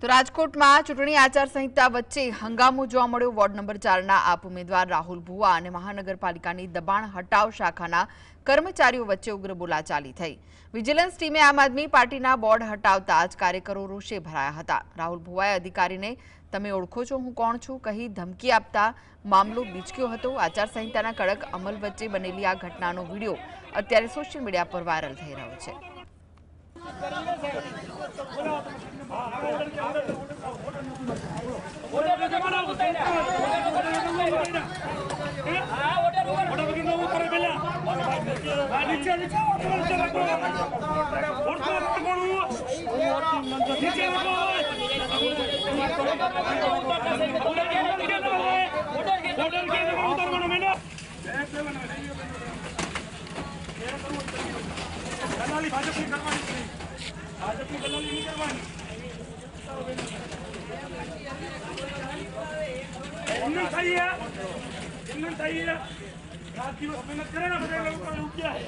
તો રાજકોટમાં ચૂંટણી આચારસંહિતા વચ્ચે હંગામો જોવા મળ્યો। વોર્ડ નંબર 4ના આપ ઉમેદવાર રાહુલ ભુવા અને મહાનગરપાલિકાની દબાણ હટાવ શાખાના કર્મચારીઓ વચ્ચે ઉગ્ર બોલાચાલી થઈ। વિજિલન્સ ટીમે આમ આદમી પાર્ટીના બોર્ડ હટાવતા જ કાર્યકરો રોષે ભરાયા હતા। રાહુલ ભુવાએ અધિકારીને તમે ઓળખો છો હું કોણ છું કહી ધમકી આપતા મામલો બીચક્યો હતો। આચારસંહિતાના કડક અમલ વચ્ચે બનેલી આ ઘટનાનો વિડીયો અત્યારે સોશિયલ મીડિયા પર વાયરલ થઈ રહ્યો છે। रात दिवस मेहनत करे ना, बड़े लोगों का रुक गया है।